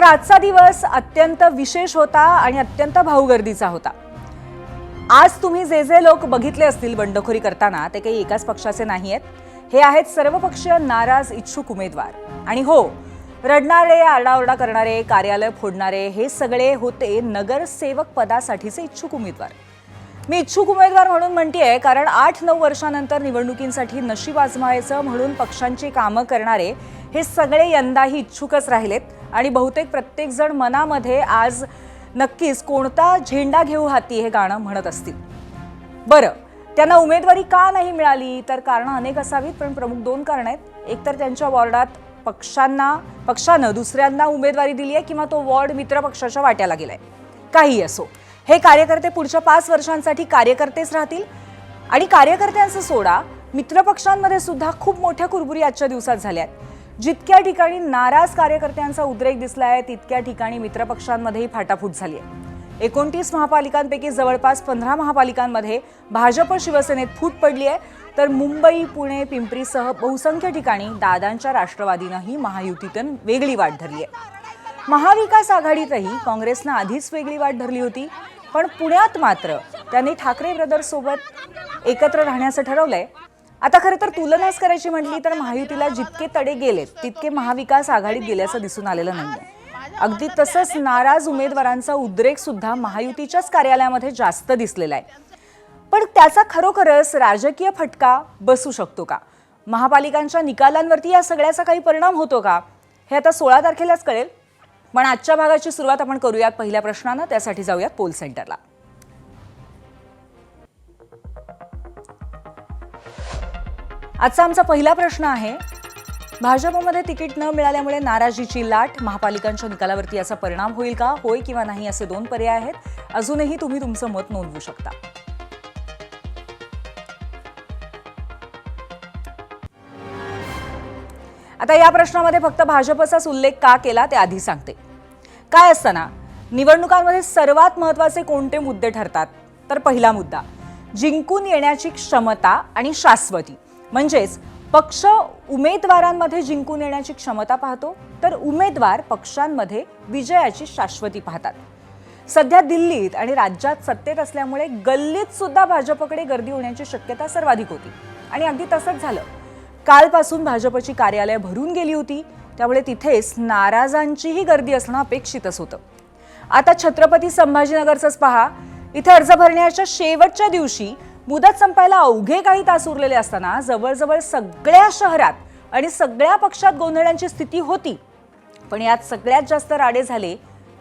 आजचा दिवस अत्यंत विशेष होता आणि अत्यंत भाऊगर्दीचा होता। आज तुम्ही जे जे लोक बघितले असतील बंडखोरी करताना ते काही एकाच पक्षाचे नाही आहेत, हे आहेत सर्वपक्षीय नाराज इच्छुक उमेदवार। आणि हो, रडणारे, आरडाओरडा करणारे, कार्यालय फोडणारे हे सगळे होते नगरसेवक पदासाठीचे इच्छुक उमेदवार। मी इच्छुक उमेदवार म्हणून म्हणतेय कारण 8-9 वर्षांनंतर निवडणुकींसाठी नशीब आजमावायचं म्हणून पक्षांची कामं करणारे हे सगळे यंदाही इच्छुकच राहिलेत आणि बहुतेक प्रत्येक जण मनामध्ये आज नक्कीच कोणता झेंडा घेऊ हाती हे गाणं म्हणत असतील। बरं, त्यांना उमेदवारी का नाही मिळाली तर कारण अनेक असावीत, पण प्रमुख 2 कारण आहेत। एक तर त्यांच्या वॉर्डात पक्षानं दुसऱ्यांना उमेदवारी दिली आहे किंवा तो वॉर्ड मित्र पक्षाच्या वाट्याला गेलाय। काही असो, हे कार्यकर्ते पुढच्या 5 वर्षांसाठी कार्यकर्तेच राहतील आणि कार्यकर्त्यांचं सोडा, मित्रपक्षांमध्ये सुद्धा खूप मोठ्या कुरबुरी आजच्या दिवसात झाल्यात। जितक्या ठिकाणी नाराज कार्यकर्त्यांचा उद्रेक दिसलाय तितक्या ठिकाणी मित्रपक्षांमध्येही फाटाफूट झाली आहे। 29 महापालिकांपैकी जवळपास 15 महापालिकांमध्ये भाजप शिवसेनेत फूट पडली आहे, तर मुंबई, पुणे, पिंपरीसह बहुसंख्य ठिकाणी दादांच्या राष्ट्रवादीनंही महायुतीतून वेगळी वाट धरली आहे। महाविकास आघाडीतही काँग्रेसनं आधीच वेगळी वाट धरली होती, पण पुण्यात मात्र त्यांनी ठाकरे ब्रदर्स सोबत एकत्र राहण्याचं ठरवलंय। आता खरं तर तुलनाच करायची म्हटली तर महायुतीला जितके तडे गेलेत तितके महाविकास आघाडीत गेल्याचं दिसून आलेलं नाहीये। अगदी तसंच नाराज उमेदवारांचा उद्रेक सुद्धा महायुतीच्याच कार्यालयामध्ये जास्त दिसलेला आहे। पण त्याचा खरोखरच राजकीय फटका बसू शकतो का? महापालिकांच्या निकालांवरती या सगळ्याचा काही परिणाम होतो का? हे आता 16 तारखेलाच कळेल। पण आजच्या भागाची सुरुवात आपण करूयात पहिल्या प्रश्नानं, त्यासाठी जाऊयात पोल सेंटरला। आजचा आमचा पहिला प्रश्न आहे, भाजपमध्ये तिकीट न मिळाल्यामुळे नाराजीची लाट, महापालिकांच्या निकालावरती याचा परिणाम होईल का? होय किंवा नाही असे 2 पर्याय आहेत। अजूनही तुम्ही तुमचं मत नोंदवू शकता। आता या प्रश्नामध्ये फक्त भाजपचाच उल्लेख का केला ते आधी सांगते। काय असताना निवडणुकांमध्ये सर्वात महत्त्वाचे कोणते मुद्दे ठरतात? तर पहिला मुद्दा जिंकून येण्याची क्षमता आणि शाश्वती, म्हणजेच पक्ष उमेदवारांमध्ये जिंकून येण्याची क्षमता पाहतो तर उमेदवार पक्षांमध्ये विजयाची शाश्वती पाहतात। सध्या दिल्लीत आणि राज्यात सत्तेत असल्यामुळे गल्लीत सुद्धा भाजपकडे गर्दी होण्याची शक्यता सर्वाधिक होती आणि अगदी तसंच झालं। कालपासून भाजपची कार्यालय भरून गेली होती, त्यामुळे तिथेच नाराजांचीही गर्दी असणं अपेक्षितच होतं। आता छत्रपती संभाजीनगरचंच पहा, इथे अर्ज भरण्याच्या शेवटच्या दिवशी मुदत संपायला अवघे काही तास उरलेले असताना जवळजवळ सगळ्या शहरात आणि सगळ्या पक्षात गोंधळांची स्थिती होती। पण यात सगळ्यात जास्त राडे झाले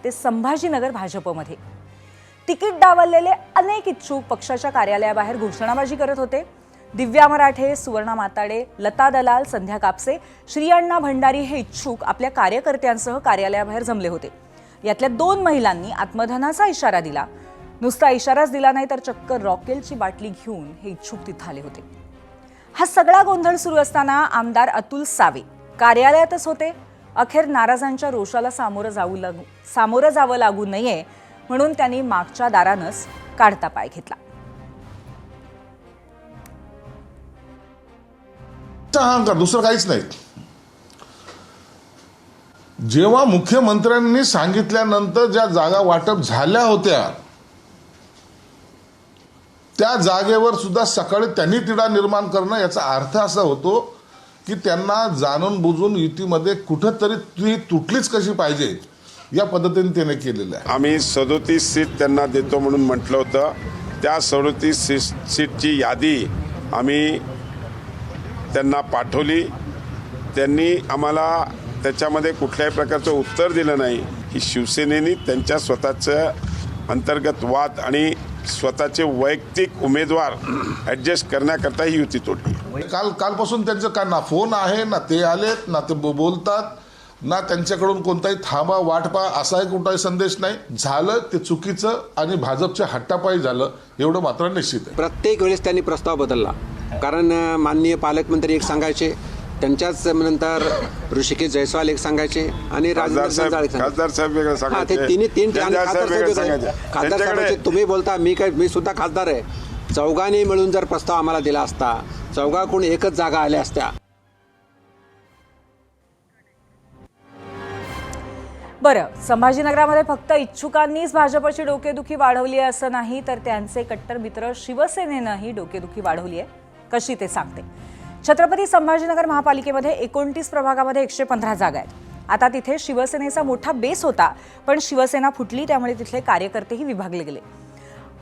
ते संभाजीनगर भाजपमध्ये। तिकीट डावललेले अनेक इच्छुक पक्षाच्या कार्यालयाबाहेर घोषणाबाजी करत होते। दिव्या मराठे, सुवर्णा माताडे, लता दलाल, संध्या कापसे, श्री अण्णा भंडारी हे इच्छुक आपल्या कार्यकर्त्यांसह कार्यालयाबाहेर जमले होते। यातल्या 2 महिलांनी आत्मधनाचा इशारा दिला। नुसता इशाराच दिला नाही तर चक्क रॉकेलची बाटली घेऊन हे इच्छुक तिथे आले होते। हा सगळा गोंधळ सुरू असताना आमदार अतुल सावे कार्यालयातच होते। अखेर नाराजांच्या रोषाला सामोरं जावं लागू नये म्हणून त्यांनी मागच्या दारानंच काढता पाय घेतला। अहंकार, दुसरं काहीच नाही। जेव्हा मुख्यमंत्र्यांनी सांगितल्यानंतर ज्या जागा वाटप झाल्या होत्या त्या जागेवर सुद्धा सकाळी त्यांनी तिढा निर्माण करणं, याचा अर्थ असा होतो की त्यांना जाणून बुजून युतीमध्ये कुठंतरी ती तुटलीच कशी पाहिजे या पद्धतीने त्याने केलेलं आहे। आम्ही 37 सीट त्यांना देतो म्हणून म्हटलं होतं। त्या 37 सीटची यादी आम्ही त्यांना पाठवली। त्यांनी आम्हाला त्याच्यामध्ये कुठल्याही प्रकारचं उत्तर दिलं नाही। ही शिवसेनेने त्यांच्या स्वतःचं अंतर्गत वाद आणि स्वतःचे वैयक्तिक उमेदवार ॲडजस्ट करण्याकरता ही युती तोडली। कालपासून त्यांचं काय ना फोन आहे, ना ते आलेत, ना ते बोलतात, ना त्यांच्याकडून कोणताही थांबा वाटपा असाही कोणताही संदेश नाही। झालं ते चुकीचं आणि भाजपच्या हट्टापायी झालं एवढं मात्र निश्चित आहे। प्रत्येक वेळेस त्यांनी प्रस्ताव बदलला, कारण माननीय पालकमंत्री एक सांगायचे, त्यांच्याच नंतर ऋषिकेश जयस्वाल एक सांगायचे आणि खासदार साहेब वेगळं सांगायचे। खासदार साहेबांचे तुम्ही बोलता, मी सुद्धा खासदार आहे। चौघांनी मिळून जर प्रस्ताव आम्हाला दिला असता, चौघाकडून एकच जागा आल्या असत्या। बरं, संभाजीनगरामध्ये फक्त इच्छुकांनीच भाजपची डोकेदुखी वाढवली आहे असं नाही, तर त्यांचे कट्टर मित्र शिवसेनेनंही डोकेदुखी वाढवली आहे. कशी ते सांगते. छत्रपती संभाजीनगर महापालिकेमध्ये 29 प्रभागामध्ये 115 जागा आहेत. आता तिथे शिवसेनेचा मोठा बेस होता, पण शिवसेना फुटली, त्यामुळे तिथले कार्यकर्तेही विभागले गेले.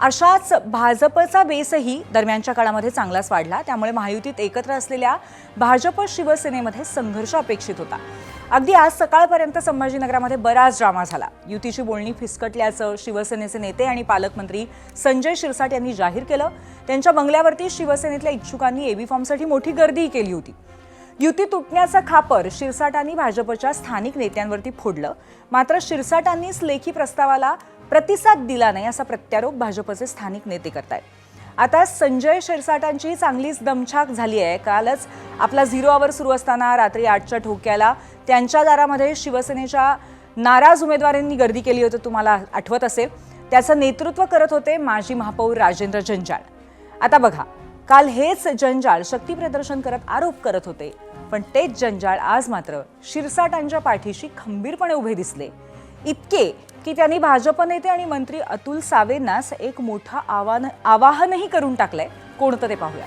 अशाच भाजपचा बेसही दरम्यानच्या काळामध्ये चांगलाच वाढला. त्यामुळे महायुतीत एकत्र असलेल्या भाजप शिवसेनेमध्ये संघर्ष अपेक्षित होता. अगदी आज सकाळपर्यंत संभाजीनगरामध्ये बराच ड्रामा झाला. युतीची बोलणी फिसकटल्याचं शिवसेनेचे नेते आणि पालकमंत्री संजय शिरसाट यांनी जाहीर केलं. त्यांच्या बंगल्यावरती शिवसेनेतल्या इच्छुकांनी एबी फॉर्मसाठी मोठी गर्दीही केली होती. युती तुटण्याचं खापर शिरसाटांनी भाजपच्या स्थानिक नेत्यांवरती फोडलं. मात्र शिरसाटांनीच लेखी प्रस्तावाला प्रतिसाद दिला नाही असा प्रत्यारोप भाजपचे स्थानिक नेते करतायत. आता संजय शिरसाटांची चांगलीच दमछाक झाली आहे. कालच आपला 0 आवर सुरू असताना रात्री 8च्या ठोक्याला त्यांच्या दारामध्ये शिवसेनेच्या नाराज उमेदवारांनी गर्दी केली होती. तुम्हाला आठवत असेल, त्याचं नेतृत्व करत होते माजी महापौर राजेंद्र जंजाळ. आता बघा, काल हेच जंजाळ शक्ती प्रदर्शन करत आरोप करत होते, पण तेच जंजाळ आज मात्र शिरसाटांच्या पाठीशी खंबीरपणे उभे दिसले. इतके की त्यांनी भाजप नेते आणि मंत्री अतुल सावेंनाच एक मोठं आवाहनही करून टाकलंय. कोणतं ते पाहूया.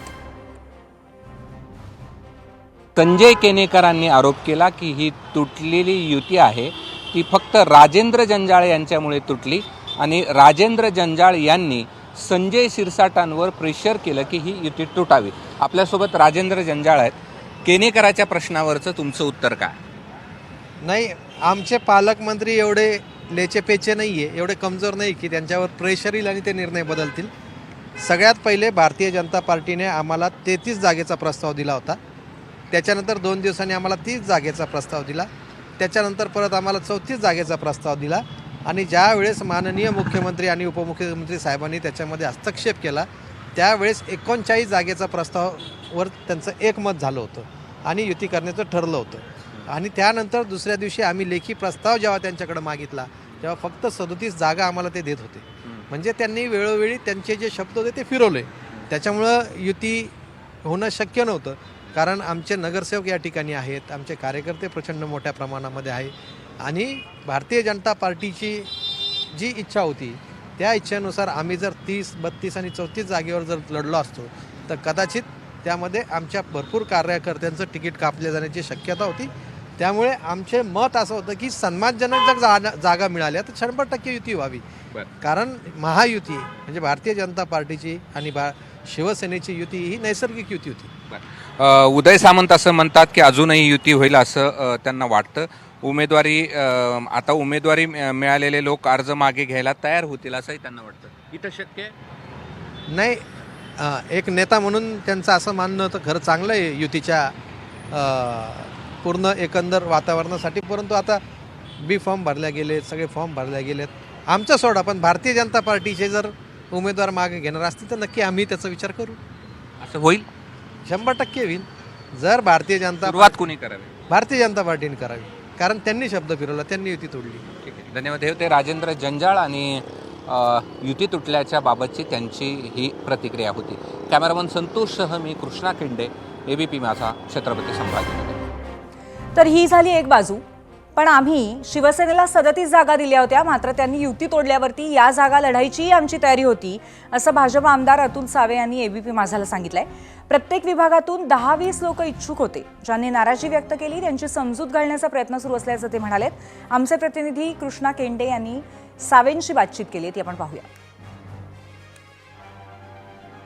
संजय केनेकरांनी आरोप केला की ही तुटलेली युती आहे ती फक्त राजेंद्र जंजाळ यांच्यामुळे तुटली आणि राजेंद्र जंजाळ यांनी संजय शिरसाटांवर प्रेशर केलं की ही युती तुटावी. आपल्यासोबत राजेंद्र जंजाळ आहेत. केनेकराच्या प्रश्नावरचं तुमचं उत्तर काय? नाही, आमचे पालकमंत्री एवढे लेचेपेचे नाही आहे, एवढे कमजोर नाही की त्यांच्यावर प्रेशर येईल आणि ते निर्णय बदलतील. सगळ्यात पहिले भारतीय जनता पार्टीने आम्हाला 33 जागेचा प्रस्ताव दिला होता. त्याच्यानंतर 2 दिवसांनी आम्हाला 30 जागेचा प्रस्ताव दिला. त्याच्यानंतर परत आम्हाला 34 जागेचा प्रस्ताव दिला. आणि ज्या वेळेस माननीय मुख्यमंत्री आणि उपमुख्यमंत्री साहेबांनी त्याच्यामध्ये हस्तक्षेप केला, त्यावेळेस 39 जागेचा प्रस्तावावर त्यांचं एकमत झालं होतं आणि युती करण्याचं ठरलं होतं. आणि त्यानंतर दुसऱ्या दिवशी आम्ही लेखी प्रस्ताव जेव्हा त्यांच्याकडे मागितला, तेव्हा फक्त 37 जागा आम्हाला ते देत होते. म्हणजे त्यांनी वेळोवेळी त्यांचे जे शब्द होते ते फिरवले. त्याच्यामुळं युती होणं शक्य नव्हतं. कारण आमचे नगरसेवक या ठिकाणी आहेत, आमचे कार्यकर्ते प्रचंड मोठ्या प्रमाणामध्ये आहे आणि भारतीय जनता पार्टीची जी इच्छा होती त्या इच्छेनुसार आम्ही जर 30, 32 आणि 34 जागेवर जर लढलो असतो तर कदाचित त्यामध्ये आमच्या भरपूर कार्यकर्त्यांचं तिकीट कापले जाण्याची शक्यता होती. त्यामुळे आमचे मत असं होतं की सन्मानजनक जर जागा मिळाल्या तर 100% युती व्हावी. कारण महायुती म्हणजे भारतीय जनता पार्टीची आणि शिवसेनेची युती ही नैसर्गिक युती होती. उदय सामंत असं म्हणतात की अजूनही युती होईल असं त्यांना वाटतं. आता उमेदवारी मिळालेले लोक अर्ज मागे घ्यायला तयार होतील असंही त्यांना वाटतं. इथं शक्य आहे? नाही, एक नेता म्हणून त्यांचं असं मानणं तर खरं चांगलं आहे युतीच्या पूर्ण एकंदर वातावरणासाठी. परंतु आता बी फॉर्म भरल्या गेलेत, सगळे फॉर्म भरल्या गेलेत. आमचं सोडा, पण भारतीय जनता पार्टीचे जर उमेदवार मागे घेणार असतील तर नक्की आम्ही त्याचा विचार करू. असं होईल? 100% होईल. जर भारतीय जनता सुरुवात कोणी करावी? भारतीय जनता पार्टीने करावी, कारण त्यांनी शब्द फिरवला, त्यांनी युती तोडली. ठीक आहे, धन्यवाद. हे होते राजेंद्र जंजाळ आणि युती तुटल्याच्या बाबतची त्यांची ही प्रतिक्रिया होती. कॅमेरामन संतोषसह मी कृष्णा केंडे, ABP माझा, छत्रपती संभाजीनगर. तर ही झाली एक बाजू. पण आम्ही शिवसेनेला 37 जागा दिल्या होत्या, मात्र त्यांनी युती तोडल्यावरती या जागा लढायची आमची तयारी होती, असं भाजप आमदार अतुल सावे यांनी ABP माझाला सांगितलंय. प्रत्येक विभागातून 10-20 लोक इच्छुक होते, ज्यांनी नाराजी व्यक्त केली. त्यांची समजूत घालण्याचा प्रयत्न सुरू असल्याचं ते म्हणालेत. आमचे प्रतिनिधी कृष्णा केंडे यांनी सावेंशी बातचीत केली, ती आपण पाहूया.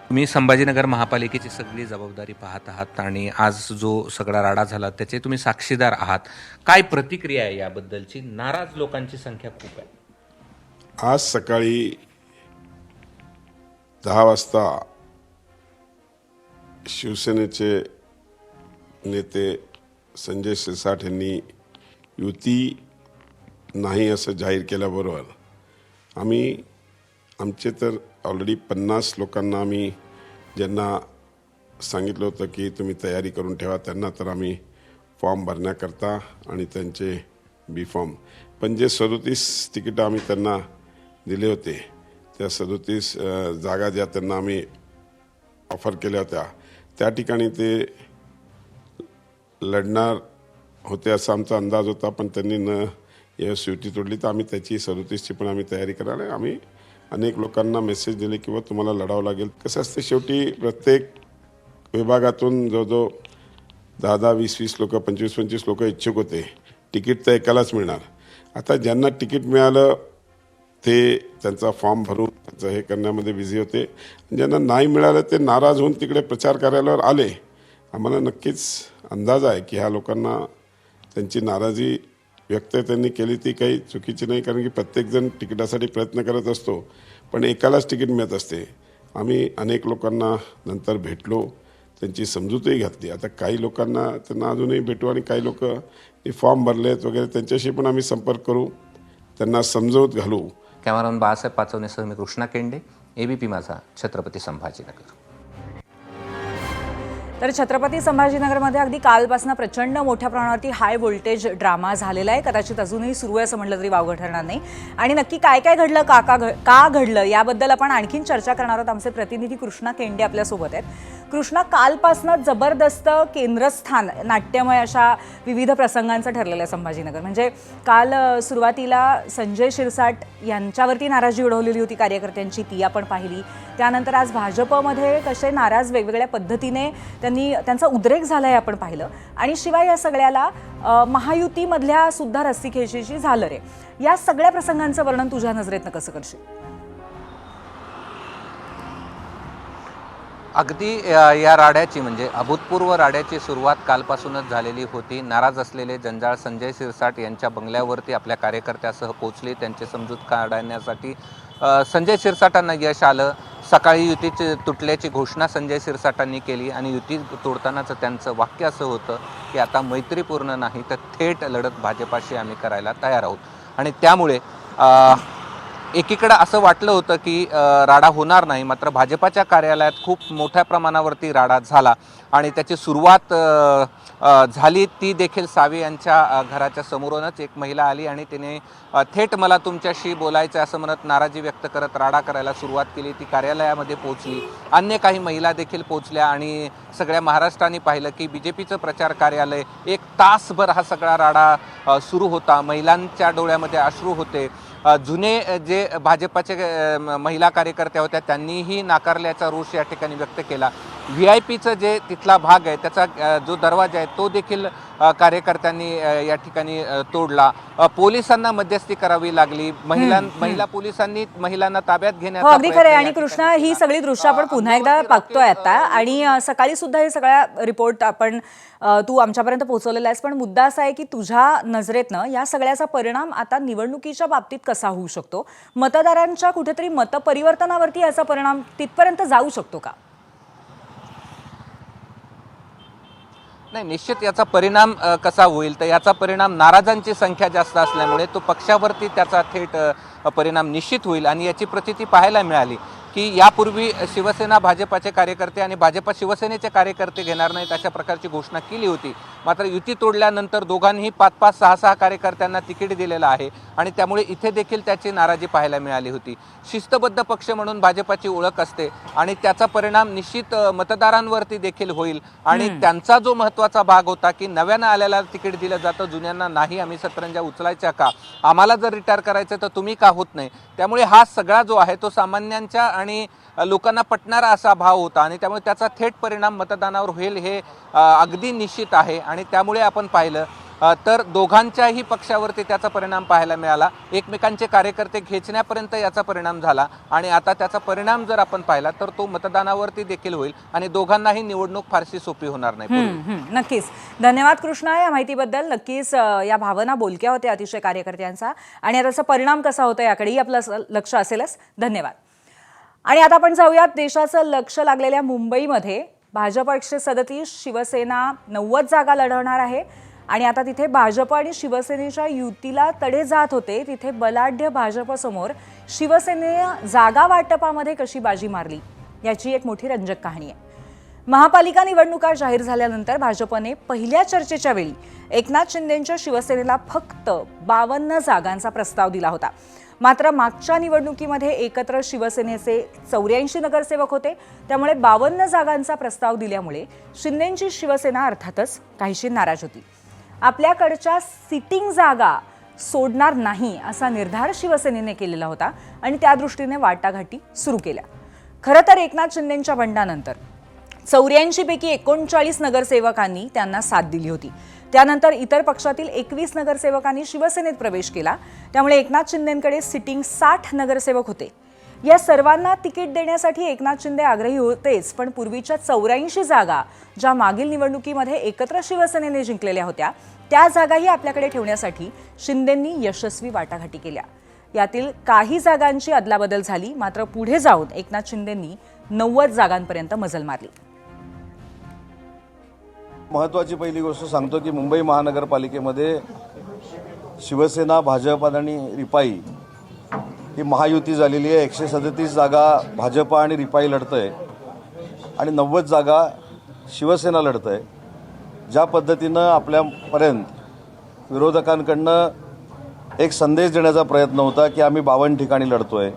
तुम्ही संभाजीनगर महापालिकेची सगळी जबाबदारी पाहत आहात आणि आज जो सगळा राडा झाला त्याचे तुम्ही साक्षीदार आहात. काय प्रतिक्रिया आहे याबद्दलची? नाराज लोकांची संख्या खूप आहे. आज सकाळी 10 वाजता शिवसेनेचे नेते संजय शिरसाट यांनी युती नाही असं जाहीर केल्याबरोबर आमचे तर ऑलरेडी 50 लोकांना आम्ही ज्यांना सांगितलं होतं की तुम्ही तयारी करून ठेवा, त्यांना तर आम्ही फॉर्म भरण्याकरता आणि त्यांचे बी फॉर्म, पण जे 37 तिकीटं आम्ही त्यांना दिले होते, त्या 37 जागा ज्या त्यांना आम्ही ऑफर केल्या होत्या त्या ठिकाणी ते लढणार होते असा आमचा अंदाज होता. पण त्यांनी न यावेळेस युती तोडली तर आम्ही त्याची 37ची पण आम्ही तयारी करणार आहे. आम्ही अनेक लोकांना मेसेज दिले किंवा तुम्हाला लढावं लागेल. कसं असते शेवटी प्रत्येक विभागातून जवळजवळ 10-10, 20-20 लोक, 25-25 लोक इच्छुक होते. तिकीट तर एकालाच मिळणार. आता ज्यांना तिकीट मिळालं ते त्यांचा फॉर्म भरून त्याचं हे करण्यामध्ये बिझी होते. ज्यांना नाही मिळालं ते नाराज होऊन तिकडे प्रचार कार्यालयावर आले. आम्हाला नक्कीच अंदाज आहे की ह्या लोकांना त्यांची नाराजी व्यक्त त्यांनी केली ती काही चुकीची नाही, कारण की प्रत्येकजण तिकिटासाठी प्रयत्न करत असतो, पण एकालाच तिकीट मिळत असते. आम्ही अनेक लोकांना नंतर भेटलो, त्यांची समजूतही घातली. आता काही लोकांना त्यांना अजूनही भेटू आणि काही लोक फॉर्म भरलेत वगैरे त्यांच्याशी पण आम्ही संपर्क करू, त्यांना समजवत घालू. कॅमेरामन बाळासाहेब पाचवणेसह मी कृष्णा केंडे, एबीपी माझा, छत्रपती संभाजीनगर. तर छत्रपती संभाजीनगरमध्ये अगदी कालपासून प्रचंड मोठ्या प्रमाणावरती हाय व्होल्टेज ड्रामा झालेला आहे. कदाचित अजूनही सुरू आहे असं म्हटलं तरी वावगं ठरणार नाही. आणि नक्की काय काय घडलं, का घडलं याबद्दल आपण आणखीन चर्चा करणार आहोत. आमचे प्रतिनिधी कृष्णा केंडे आपल्यासोबत आहेत. कृष्णा, कालपासून जबरदस्त केंद्रस्थान नाट्यमय अशा विविध प्रसंगांचं ठरलेलं आहे संभाजीनगर. म्हणजे काल सुरुवातीला संजय शिरसाट यांच्यावरती नाराजी ओढवलेली होती कार्यकर्त्यांची, ती आपण पाहिली. त्यानंतर आज भाजपमध्ये कसे नाराज वेगवेगळ्या पद्धतीने त्यांचा उद्रेक झाला आहे आपण पाहिलं. आणि शिवाय या सगळ्याला महायुतीमधल्या सुद्धा रस्सीखेचीची झालं रे. या सगळ्या प्रसंगांचं वर्णन तुझ्या नजरेतनं कसं करशील? अगदी या राड्याची म्हणजे अभूतपूर्व राड्याची सुरुवात कालपासूनच झालेली होती. नाराज असलेले जंजाळ संजय शिरसाट यांच्या बंगल्यावरती आपल्या कार्यकर्त्यासह पोचले. त्यांचे समजूत काढण्यासाठी संजय शिरसाटांना यश आलं. सकाळी युती तुटल्याची घोषणा संजय शिरसाटांनी केली आणि युती तोडतानाचं त्यांचं वाक्य असं होतं की आता मैत्रीपूर्ण नाही तर थेट लढत भाजपाशी आम्ही करायला तयार आहोत. आणि त्यामुळे एकीकडं असं वाटलं होतं की राडा होणार नाही, मात्र भाजपाच्या कार्यालयात खूप मोठ्या प्रमाणावरती राडा झाला आणि त्याची सुरुवात झाली ती देखील सावे यांच्या घराच्या समोरूनच. एक महिला आली आणि तिने थेट मला तुमच्याशी बोलायचं असं म्हणत नाराजी व्यक्त करत राडा करायला सुरुवात केली. ती कार्यालयामध्ये पोहोचली. अन्य काही महिला देखील पोहोचल्या आणि सगळ्या महाराष्ट्राने पाहिलं की BJPचं प्रचार कार्यालय 1 तासभर हा सगळा राडा सुरू होता. महिलांच्या डोळ्यामध्ये अश्रू होते. जुने जे भाजपाचे महिला कार्यकर्त्या होत्या त्यांनीही नाकारल्याचा रोष या ठिकाणी व्यक्त केला. VIPचं जे तिथला भाग आहे त्याचा जो दरवाजा आहे तो देखील कार्यकर्त्यांनी या ठिकाणी तोडला. पोलिसांना मध्यस्थी करावी लागली. महिला पोलिसांनी महिलांना ताब्यात घेण्याचा अगदी खरं आहे. आणि कृष्णा, ही सगळी दृश्य आपण पुन्हा एकदा पाहतोय आता. आणि सकाळी सुद्धा हे सगळ्या रिपोर्ट तू आमच्यापर्यंत पोहोचवलेला आहेस. पण मुद्दा असा आहे की तुझ्या नजरेतनं या सगळ्याचा परिणाम आता निवडणुकीच्या बाबतीत कसा होऊ शकतो? मतदारांच्या कुठेतरी मतपरिवर्तनावरती याचा परिणाम तिथपर्यंत जाऊ शकतो का? नाही, निश्चित याचा परिणाम कसा होईल तर याचा परिणाम नाराजांची संख्या जास्त असल्यामुळे तो पक्षावरती त्याचा थेट परिणाम निश्चित होईल. आणि याची प्रचिती पाहायला मिळाली की यापूर्वी शिवसेना भाजपाचे कार्यकर्ते आणि भाजपा शिवसेनेचे कार्यकर्ते घेणार नाहीत अशा प्रकारची घोषणा केली होती. मात्र युती तोडल्यानंतर दोघांनीही 5-5, 6-6 कार्यकर्त्यांना तिकीट दिलेलं आहे आणि त्यामुळे इथे देखील त्याची नाराजी पाहायला मिळाली होती. शिस्तबद्ध पक्ष म्हणून भाजपाची ओळख असते आणि त्याचा परिणाम निश्चित मतदारांवरती देखील होईल. आणि त्यांचा जो महत्त्वाचा भाग होता की नव्यानं आल्याला तिकीट दिलं जातं, जुन्यांना नाही, आम्ही सतरंजा उचलायच्या का, आम्हाला जर रिटायर करायचं तर तुम्ही का होत नाही. त्यामुळे हा सगळा जो आहे तो सामान्यांच्या आणि लोकांना पटणारा असा भाव होता आणि त्यामुळे त्याचा थेट परिणाम मतदानावर होईल हे अगदी निश्चित आहे. आणि त्यामुळे आपण पाहिलं तर दोघांच्याही पक्षावरती त्याचा परिणाम पाहायला मिळाला. एकमेकांचे कार्यकर्ते खेचण्यापर्यंत याचा परिणाम झाला आणि आता त्याचा परिणाम जर आपण पाहिला तर तो मतदानावरती देखील होईल आणि दोघांनाही निवडणूक फारशी सोपी होणार नाही. नक्कीच. धन्यवाद कृष्णा या माहितीबद्दल. नक्कीच या भावना बोलक्या होत्या अतिशय कार्यकर्त्यांचा आणि त्याचा परिणाम कसा होतो याकडेही आपलं लक्ष असेलच. धन्यवाद. आणि आता आपण जाऊयात देशाचं लक्ष लागलेल्या मुंबईमध्ये. भाजप 137, शिवसेना 90 जागा लढवणार आहे. आणि आता तिथे भाजप आणि शिवसेनेच्या युतीला तडे जात होते, तिथे बलाढ्य भाजपसमोर शिवसेनेने जागा वाटपामध्ये कशी बाजी मारली याची एक मोठी रंजक कहाणी आहे. महापालिका निवडणुका जाहीर झाल्यानंतर भाजपने पहिल्या चर्चेच्या वेळी एकनाथ शिंदेंच्या शिवसेनेला फक्त 52 जागांचा प्रस्ताव दिला होता. मात्र मागच्या निवडणुकीमध्ये एकत्र शिवसेनेचे 84 नगरसेवक होते, त्यामुळे 52 जागांचा प्रस्ताव दिल्यामुळे शिंदेंची शिवसेना अर्थातच काहीशी नाराज होती. आपल्याकडच्या सिटिंग जागा सोडणार नाही असा निर्धार शिवसेनेने केलेला होता आणि त्या दृष्टीने वाटाघाटी सुरू केल्या. खरं तर एकनाथ शिंदेंच्या बंडानंतर 84 पैकी 39 नगरसेवकांनी त्यांना साथ दिली होती. त्यानंतर इतर पक्षातील 21 नगरसेवकांनी शिवसेनेत प्रवेश केला. त्यामुळे एकनाथ शिंदेंकडे सिटिंग 60 नगरसेवक होते. या सर्वांना तिकीट देण्यासाठी एकनाथ शिंदे आग्रही होतेच, पण पूर्वीच्या 84 जागा ज्या मागील निवडणुकीमध्ये एकत्र शिवसेनेने जिंकलेल्या होत्या त्या जागाही आपल्याकडे ठेवण्यासाठी शिंदेंनी यशस्वी वाटाघाटी केल्या. यातील काही जागांची अदलाबदल झाली, मात्र पुढे जाऊन एकनाथ शिंदेंनी 90 जागांपर्यंत मजल मारली. महत्त्वाची पहिली गोष्ट सांगतो की मुंबई महानगरपालिकेमध्ये शिवसेना, भाजप आणि रिपाई ही महायुती झालेली आहे. 137 जागा भाजप आणि रिपाई लढतंय आणि 90 जागा शिवसेना लढतंय. ज्या पद्धतीनं आपल्यापर्यंत विरोधकांकडनं एक संदेश देण्याचा प्रयत्न होता की आम्ही 52 ठिकाणी लढतोय,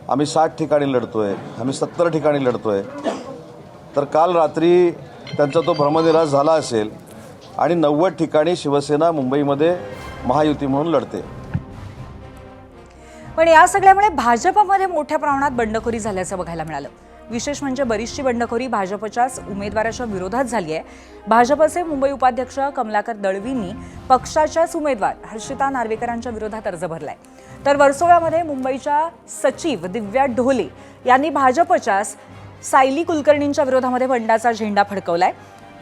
आम्ही 60 ठिकाणी लढतोय, आम्ही 70 ठिकाणी लढतोय, तर काल रात्री त्यांचा तो भ्रमनिरास झाला असेल आणि 90 ठिकाणी शिवसेना मुंबईमध्ये महायुती म्हणून लढते. पण या सगळ्यामुळे भाजपमध्ये मोठ्या प्रमाणात बंडखोरी झाल्याचं बघायला मिळालं. विशेष म्हणजे बरीचशी बंडखोरी भाजपच्याच उमेदवाराच्या विरोधात झाली आहे. भाजपचे मुंबई उपाध्यक्ष कमलाकर दळवींनी पक्षाच्याच उमेदवार हर्षिता नार्वेकरांच्या विरोधात अर्ज भरलाय. तर वर्सोव्यामध्ये मुंबईच्या सचिव दिव्या ढोले यांनी भाजपच्या सायली कुलकर्णींच्या विरोधामध्ये बंडाचा झेंडा फडकवलाय.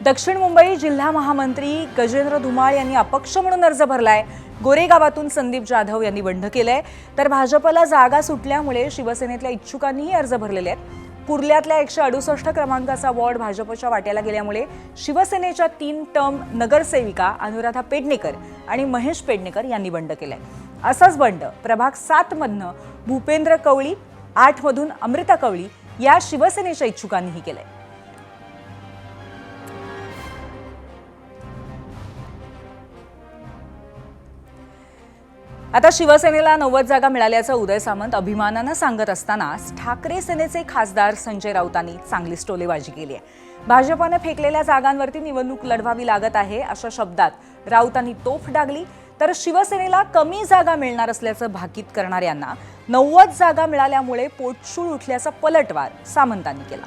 दक्षिण मुंबई जिल्हा महामंत्री गजेंद्र धुमाळ यांनी अपक्ष म्हणून अर्ज भरलाय. गोरेगावातून संदीप जाधव यांनी बंड केलंय. तर भाजपला जागा सुटल्यामुळे शिवसेनेतल्या इच्छुकांनीही अर्ज भरलेले आहेत. कुर्ल्यातल्या 168 क्रमांकाचा वॉर्ड भाजपच्या वाट्याला गेल्यामुळे शिवसेनेच्या 3 टर्म नगरसेविका अनुराधा पेडणेकर आणि महेश पेडणेकर यांनी बंड केलंय. असाच बंड प्रभाग 7 मधनं भूपेंद्र कवळी, 8 मधून अमृता कवळी या शिवसेनेच्या इच्छुकांनीही केलंय. आता शिवसेनेला 90 जागा मिळाल्याचं उदय सामंत अभिमानानं सांगत असतानाच ठाकरे सेनेचे खासदार संजय राऊतांनी चांगलीच टोलेबाजी केली आहे. भाजपाने फेकलेल्या जागांवरती निवडणूक लढवावी लागत आहे अशा शब्दात राऊतांनी तोफ डागली. तर शिवसेनेला कमी जागा मिळणार असल्याचं भाकीत करणाऱ्यांना 90 जागा मिळाल्यामुळे पोटशूळ उठल्याचा पलटवार सामंतांनी केला.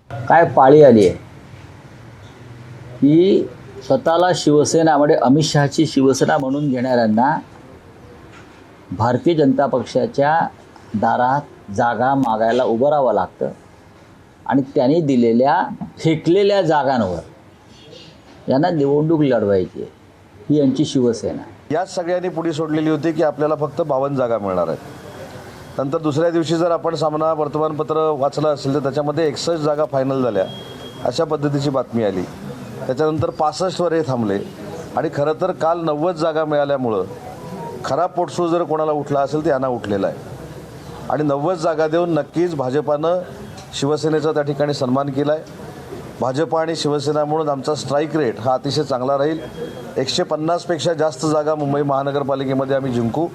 काय पाळी आली आहे की स्वतःला शिवसेना म्हणजे अमित शहाची शिवसेना म्हणून घेणाऱ्यांना भारतीय जनता पक्षाच्या दारात जागा मागायला उभं राहावं लागतं आणि त्यांनी दिलेल्या फेकलेल्या जागांवर यांना निवडणूक लढवायची आहे. ही यांची शिवसेना. याच सगळ्यांनी पुढे सोडलेली होती की आपल्याला फक्त 52 जागा मिळणार आहेत. नंतर दुसऱ्या दिवशी जर आपण सामना वर्तमानपत्र वाचलं असेल तर त्याच्यामध्ये 61 जागा फायनल झाल्या अशा पद्धतीची बातमी आली. त्याच्यानंतर 65 वर हे थांबले आणि खरं तर काल 90 जागा मिळाल्यामुळं खरा पोटसूळ जर कोणाला उठला असेल तर यांना उठलेला आहे. आणि 90 जागा देऊन नक्कीच भाजपानं शिवसेनेचा त्या ठिकाणी सन्मान केला आहे. भाजप आणि शिवसेना म्हणून आमचा स्ट्राईक रेट हा अतिशय चांगला राहील. 150पेक्षा जास्त जागा मुंबई महानगरपालिकेमध्ये आम्ही जिंकू.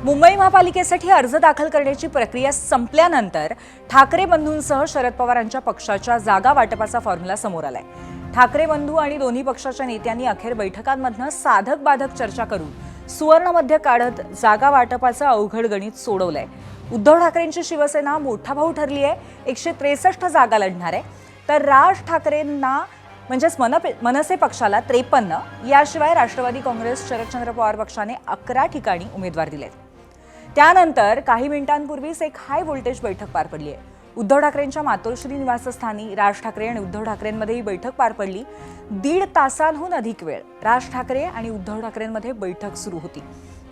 मुंबई महापालिकेसाठी अर्ज दाखल करण्याची प्रक्रिया संपल्यानंतर ठाकरे बंधूंसह शरद पवारांच्या पक्षाच्या जागा वाटपाचा फॉर्म्युला समोर आलाय. ठाकरे बंधू आणि दोन्ही पक्षाच्या नेत्यांनी अखेर बैठकांमधनं साधक बाधक चर्चा करून सुवर्णमध्य काढत जागा वाटपाचं अवघड गणित सोडवलंय. उद्धव ठाकरेंची शिवसेना मोठा भाऊ ठरली आहे. 163 जागा लढणार आहे. तर राज ठाकरेंना म्हणजेच मनसे पक्षाला 53, याशिवाय राष्ट्रवादी काँग्रेस, शरदचंद्र पवार पक्षाने 11 ठिकाणी उमेदवार दिलेत. त्यानंतर काही मिनिटांपूर्वीच एक हाय व्होल्टेज बैठक पार पडली आहे. उद्धव ठाकरेंच्या मातोश्री निवासस्थानी राज ठाकरे आणि उद्धव ठाकरेंमध्ये ही बैठक पार पडली. 1.5 तासांहून अधिक वेळ राज ठाकरे आणि उद्धव ठाकरेंमध्ये बैठक सुरू होती.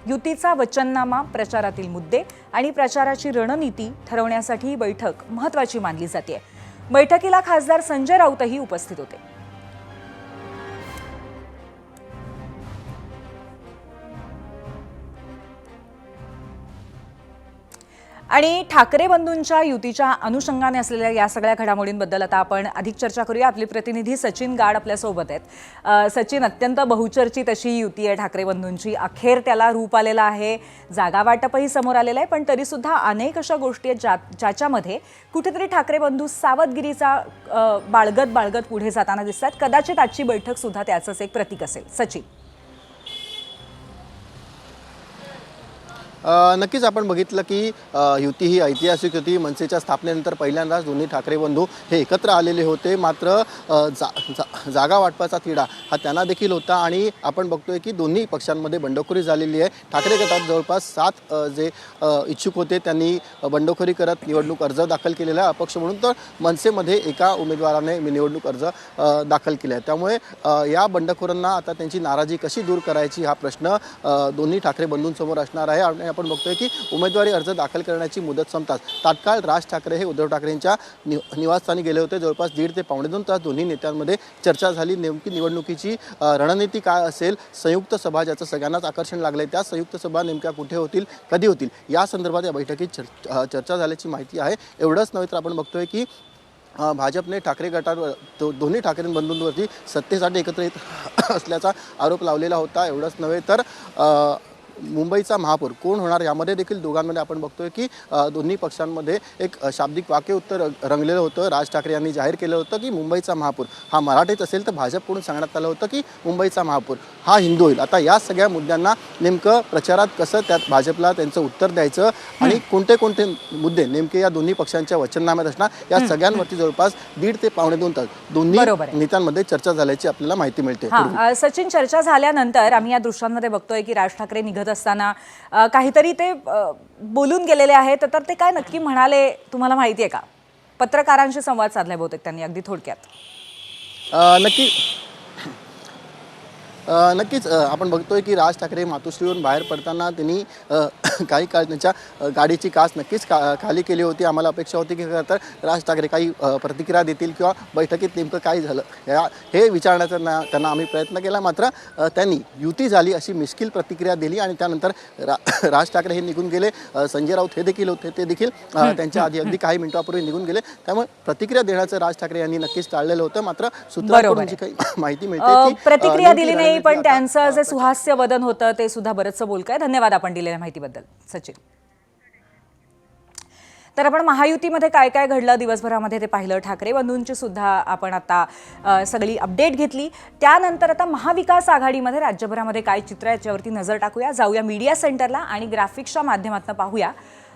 युतीचा वचननामा, प्रचारातील मुद्दे आणि प्रचाराची रणनीती ठरवण्यासाठी ही बैठक महत्त्वाची मानली जाते. बैठकीला खासदार संजय राऊतही उपस्थित होते. आणि ठाकरे बंधूंच्या युतीच्या अनुषंगाने असलेल्या या सगळ्या घडामोडींबद्दल आता आपण अधिक चर्चा करूया. आपले प्रतिनिधी सचिन गाड आपल्यासोबत आहेत. सचिन, अत्यंत बहुचर्चित अशी युती आहे ठाकरे बंधूंची. अखेर त्याला रूप आलेलं आहे, जागा वाटपही समोर आलेलं आहे, पण तरीसुद्धा अनेक अशा गोष्टी आहेत ज्याच्यामध्ये कुठेतरी ठाकरे बंधू सावधगिरीचा बाळगत पुढे जाताना दिसतात. कदाचित आजची बैठक सुद्धा त्याचंच एक प्रतीक असेल. सचिन, नक्कीच आपण बघितलं की युती ही ऐतिहासिक युती. मनसेच्या स्थापनेनंतर पहिल्यांदाच दोन्ही ठाकरे बंधू हे एकत्र आलेले होते. मात्र जागा वाटपाचा तिढा हा त्यांना देखील होता आणि आपण बघतोय की दोन्ही पक्षांमध्ये बंडखोरी झालेली आहे. ठाकरे गटात जवळपास 7 जे इच्छुक होते त्यांनी बंडखोरी करत निवडणूक अर्ज दाखल केलेला आहे अपक्ष म्हणून, तर मनसेमध्ये एका उमेदवाराने निवडणूक अर्ज दाखल केला आहे. त्यामुळे या बंडखोरांना आता त्यांची नाराजी कशी दूर करायची हा प्रश्न दोन्ही ठाकरे बंधूंसमोर असणार आहे. आणि आपण बघतोय की उमेदवारी अर्ज दाखल करण्याची मुदत संपताच तात्काळ राज ठाकरे हे उद्धव ठाकरेंच्या निवासस्थानी गेले होते. जवळपास 1.5 ते पावणे 2 तास दोन्ही नेत्यांमध्ये चर्चा झाली. नेमकी निवडणुकीची रणनीती काय असेल, संयुक्त सभा ज्याचं सगळ्यांनाच आकर्षण लागलंय, त्या संयुक्त सभा नेमक्या कुठे होतील, कधी होतील, या संदर्भात या बैठकीत चर्चा झाल्याची माहिती आहे. एवढंच नव्हे तर आपण बघतोय की भाजपने ठाकरे गटावर दोन्ही ठाकरे बंधूंवरती सत्तेसाठी एकत्र येत असल्याचा आरोप लावलेला होता. एवढंच नव्हे तर मुंबईचा महापौर कोण होणार यामध्ये देखील दोघांमध्ये आपण बघतोय की दोन्ही पक्षांमध्ये एक शाब्दिक वाक्य उत्तर रंगलेलं होतं. राज ठाकरे यांनी जाहीर केलं होतं की मुंबईचा महापौर हा मराठीत असेल, तर भाजपकडून सांगण्यात आलं होतं की मुंबईचा महापौर हा हिंदू होईल. आता या सगळ्या मुद्द्यांना नेमकं प्रचारात कसं त्यात भाजपला त्यांचं उत्तर द्यायचं आणि कोणते कोणते मुद्दे नेमके या दोन्ही पक्षांच्या वचननाम्यात असणार, या सगळ्यांवरती जवळपास 1.5 ते पावणे 2 तास दोन्ही नेत्यांमध्ये चर्चा झाल्याची आपल्याला माहिती मिळते. सचिन, चर्चा झाल्यानंतर आम्ही या दृश्यांमध्ये बघतोय की राज ठाकरे निघत असताना काहीतरी ते बोलून गेलेले आहेत. तर ते काय नक्की म्हणाले तुम्हाला माहिती आहे का? पत्रकारांशी संवाद साधलाय बहुतेक त्यांनी, अगदी थोडक्यात. नक्कीच आपण बघतोय की राज ठाकरे मातोश्रीवरून बाहेर पडताना त्यांनी काही काळ त्यांच्या गाडीची काच नक्कीच खाली केली होती. आम्हाला अपेक्षा होती की तर राज ठाकरे काही प्रतिक्रिया देतील किंवा बैठकीत नेमकं काय झालं हे विचारण्याचा त्यांना आम्ही प्रयत्न केला. मात्र त्यांनी युती झाली अशी मिश्किल प्रतिक्रिया दिली आणि त्यानंतर राज ठाकरे हे निघून गेले. संजय राऊत हे देखील होते, ते देखील त्यांच्या आधी अगदी काही मिनिटापूर्वी निघून गेले. त्यामुळे प्रतिक्रिया देण्याचं राज ठाकरे यांनी नक्कीच टाळलेलं होतं. मात्र सूत्रांकडून जी काही माहिती मिळते की प्रतिक्रिया दिली नाही, पण त्यांचं जे सुहास्य वदन होतं ते सुद्धा बरंचसं बोलकं आहे. धन्यवाद आपण दिलेल्या माहितीबद्दल सचिन. तर आपण महायुतीमध्ये काय काय घडलं दिवसभरामध्ये ते पाहिलं. ठाकरे बंधूंची सुद्धा आपण आता सगळी अपडेट घेतली. त्यानंतर आता महाविकास आघाडीमध्ये राज्यभरामध्ये काय चित्र आहे याच्यावरती नजर टाकूया. जाऊया मीडिया सेंटरला आणि ग्राफिक्सच्या माध्यमातून पाहूया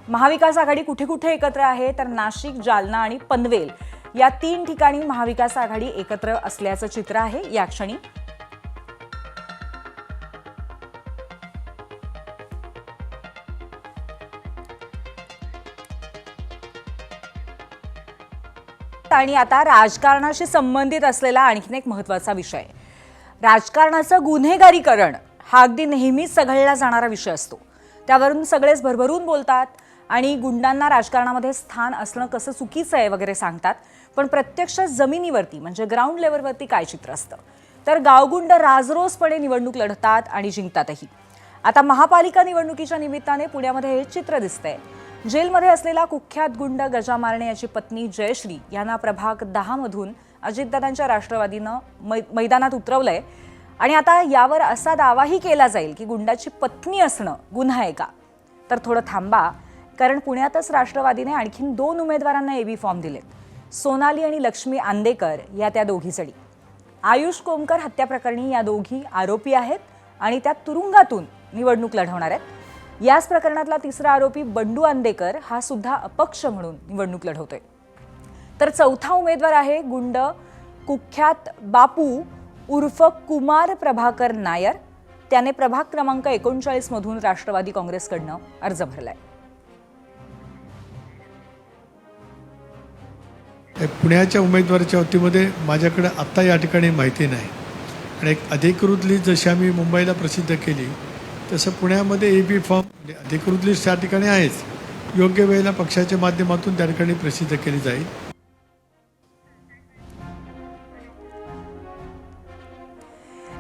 महाविकास आघाडी कुठे कुठे एकत्र आहे. तर नाशिक, जालना आणि पनवेल या 3 ठिकाणी महाविकास आघाडी एकत्र असल्याचं चित्र आहे या क्षणी. आणि आता राजकारणाशी संबंधित असलेला आणखीन एक महत्त्वाचा विषय, राजकारणाचं गुन्हेगारीकरण हा अगदी नेहमीच सगळला जाणारा विषय असतो. त्यावरून सगळेच भरभरून बोलतात आणि गुंडांना राजकारणामध्ये स्थान असणं कसं चुकीचं आहे वगैरे सांगतात. पण प्रत्यक्ष जमिनीवरती म्हणजे ग्राउंड लेवलवरती काय चित्र असतं, तर गावगुंड राजरोसपणे निवडणूक लढतात आणि जिंकतातही. आता महापालिका निवडणुकीच्या निमित्ताने पुण्यामध्ये हे चित्र दिसतंय. जेलमध्ये असलेला कुख्यात गुंड गजा मारणे याची पत्नी जयश्री यांना प्रभाग 10 मधून अजितदादांच्या राष्ट्रवादीनं मैदानात उतरवलंय. आणि आता यावर असा दावाही केला जाईल की गुंडाची पत्नी असणं गुन्हा आहे का. तर थोडं थांबा, कारण पुण्यातच राष्ट्रवादीने आणखीन 2 उमेदवारांना एबी फॉर्म दिलेत. सोनाली आणि लक्ष्मी आंदेकर या त्या दोघी जणी. आयुष कोमकर हत्याप्रकरणी या दोघी आरोपी आहेत आणि त्या तुरुंगातून निवडणूक लढवणार आहेत. याच प्रकरणातला 3रा आरोपी बंडू आंदेकर हा सुद्धा अपक्ष म्हणून निवडणूक लढवतोय. तर 4था उमेदवार आहे गुंड कुख्यात बापू उर्फ कुमार प्रभाकर नायर. त्याने प्रभाग क्रमांक 39 मधून राष्ट्रवादी काँग्रेसकडनं अर्ज भरलाय. पुण्याच्या उमेदवाराच्या बाबतीमध्ये माझ्याकडे आत्ता या ठिकाणी माहिती नाही. आणि एक अधिकृत लिस्ट जशी आम्ही मुंबईला प्रसिद्ध केली तसं पुण्यामध्ये एबी फॉर्म अधिकृत लिस्ट त्या ठिकाणी आहेच. योग्य वेळेला पक्षाच्या माध्यमातून त्या ठिकाणी प्रसिद्ध केली जाईल.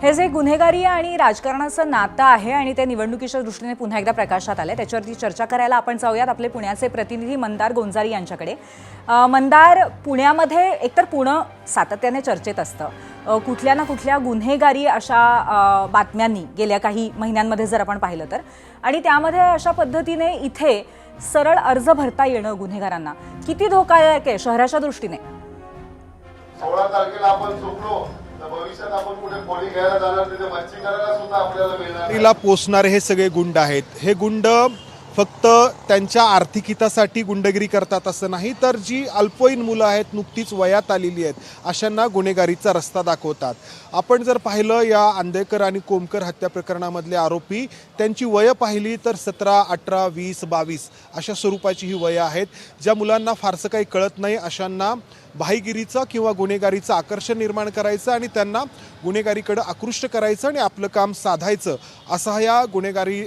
हे जे गुन्हेगारी आणि राजकारणाचं नातं आहे आणि ते निवडणुकीच्या दृष्टीने पुन्हा एकदा प्रकाशात आलं, त्याच्यावरती चर्चा करायला आपण जाऊयात आपले पुण्याचे प्रतिनिधी मंदार गोंजारी यांच्याकडे. मंदार, पुण्यामध्ये एकतर पुणे सातत्याने चर्चेत असतं. कुठल्या ना कुठल्या गुन्हेगारी अशा बातम्यांनी गेल्या काही महिन्यांमध्ये जर आपण पाहिलं तर, आणि त्यामध्ये अशा पद्धतीने इथे सरळ अर्ज भरता येणं गुन्हेगारांना किती धोकादायक आहे शहराच्या दृष्टीने? 16 तारखेला आपण चुकलो तर भविष्यात आपण कुठे पोळी घ्यायला जाणार तिथे मच्छी करायला सुद्धा आपल्याला मिळणार. ला पोचणारे हे सगळे गुंड आहेत. हे गुंड फक्त त्यांच्या आर्थिक हितासाठी गुंडगिरी करतात असं नाही, तर जी अल्पवयीन मुलं आहेत, नुकतीच वयात आलेली आहेत, अशांना गुन्हेगारीचा रस्ता दाखवतात. आपण जर पाहिलं या आंदेकर आणि कोमकर हत्या प्रकरणामधले आरोपी, त्यांची वयं पाहिली तर 17, 18, 20, 22 अशा स्वरूपाची ही वयं आहेत. ज्या मुलांना फारसं काही कळत नाही अशांना भाईगिरीचं किंवा गुन्हेगारीचं आकर्षण निर्माण करायचं आणि त्यांना गुन्हेगारीकडे आकृष्ट करायचं आणि आपलं काम साधायचं, असा या गुन्हेगारी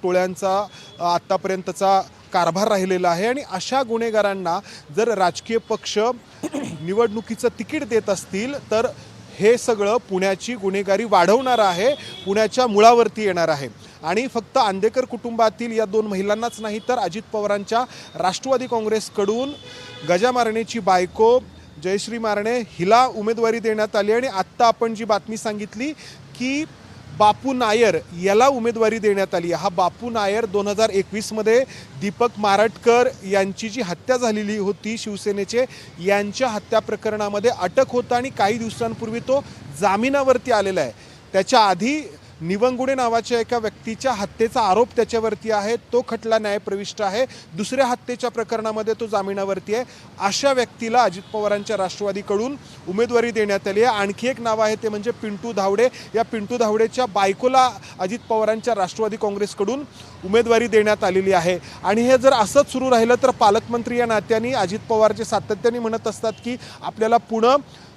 टोळ्यांचा आत्तापर्यंतचा कारभार राहिलेला आहे. आणि अशा गुन्हेगारांना जर राजकीय पक्ष निवडणुकीचं तिकीट देत असतील तर हे सगळं पुण्याची गुन्हेगारी वाढवणार आहे, पुण्याच्या मुळावरती येणार आहे. आणि फक्त आंदेकर कुटुंबातील या 2 महिलांनाच नाही तर अजित पवारांच्या राष्ट्रवादी काँग्रेसकडून गजा मारणेची बायको जयश्री मारणे हिला उमेदवारी देण्यात आली. आणि आत्ता आपण जी बातमी सांगितली की बापू नायर याला उमेदवारी देण्यात आली. हा बापू नायर 2021मध्ये दीपक मारटकर यांची जी हत्या झालेली होती शिवसेनेचे, यांच्या हत्या प्रकरणामध्ये अटक होता आणि काही दिवसांपूर्वी तो जामिनावरती आलेला आहे. त्याच्या आधी निवंगुडे नावाच्या एका व्यक्तीच्या हत्येचा आरोप त्याच्यावरती आहे, तो खटला न्यायप्रविष्ट आहे. दुसऱ्या हत्येच्या प्रकरणामध्ये तो जामिनावरती आहे. अशा व्यक्तीला अजित पवारांच्या राष्ट्रवादीकडून उमेदवारी देण्यात आली आहे. आणखी एक नाव आहे ते म्हणजे पिंटू धावडे. या पिंटू धावडेच्या बायकोला अजित पवारांच्या राष्ट्रवादी काँग्रेसकडून उमेदवारी देण्यात आलेली आहे. आणि हे जर असंच सुरू राहिलं तर पालकमंत्री या नात्याने अजित पवार जे सातत्याने म्हणत असतात की आपल्याला पुणे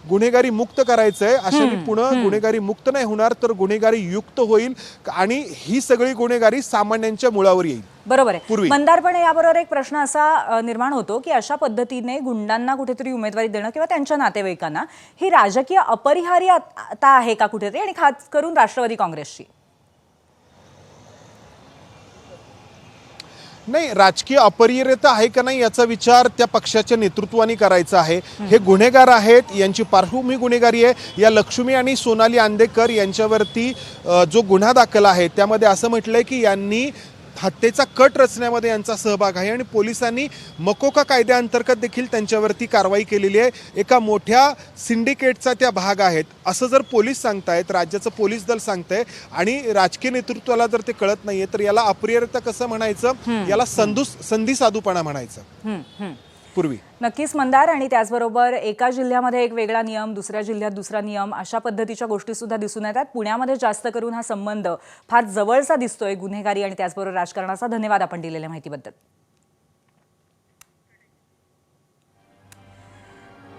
गुन्हेगारी मुक्त करायचं आहे, अशाने पुणे गुन्हेगारी मुक्त नाही होणार तर गुन्हेगारी युक्त होईल आणि ही सगळी गुन्हेगारी सामान्यांच्या मुळावर येईल. बरोबर आहे मंदार, पण याबरोबर एक प्रश्न असा निर्माण होतो की अशा पद्धतीने गुंडांना कुठेतरी उमेदवारी देणं किंवा त्यांच्या नातेवाईकांना ही राजकीय अपरिहार्यता आहे का कुठेतरी, आणि खास करून राष्ट्रवादी काँग्रेसची? नाही, राजकीय अपरिहार्यता आहे का नाही याचा विचार त्या पक्षाच्या नेतृत्वाने करायचा आहे. हे गुन्हेगार आहेत, यांची पार्श्वभूमी गुन्हेगारी आहे. या लक्ष्मी आणि सोनाली आंदेकर यांच्यावरती जो गुन्हा दाखल आहे त्यामध्ये असं म्हटलंय की यांनी हत्येचा कट रचण्यामध्ये यांचा सहभाग आहे आणि पोलिसांनी मकोका कायद्याअंतर्गत देखील त्यांच्यावरती कारवाई केलेली आहे. एका मोठ्या सिंडिकेटचा त्या भाग आहेत असं जर पोलीस सांगतायत, राज्याचं पोलीस दल सांगतंय, आणि राजकीय नेतृत्वाला जर ते कळत नाहीये तर याला अपरिहार्यता कसं म्हणायचं, याला संधी साधूपणा म्हणायचं पूर्वी. नक्कीच मंदार, आणि त्याचबरोबर एका जिल्ह्यामध्ये एक वेगळा नियम, दुसऱ्या जिल्ह्यात दुसरा नियम, अशा पद्धतीच्या गोष्टी सुद्धा दिसून येतात. पुण्यामध्ये जास्त करून हा संबंध फार जवळचा दिसतोय गुन्हेगारी आणि त्याचबरोबर राजकारणाचा. धन्यवाद आपण दिलेल्या माहितीबद्दल.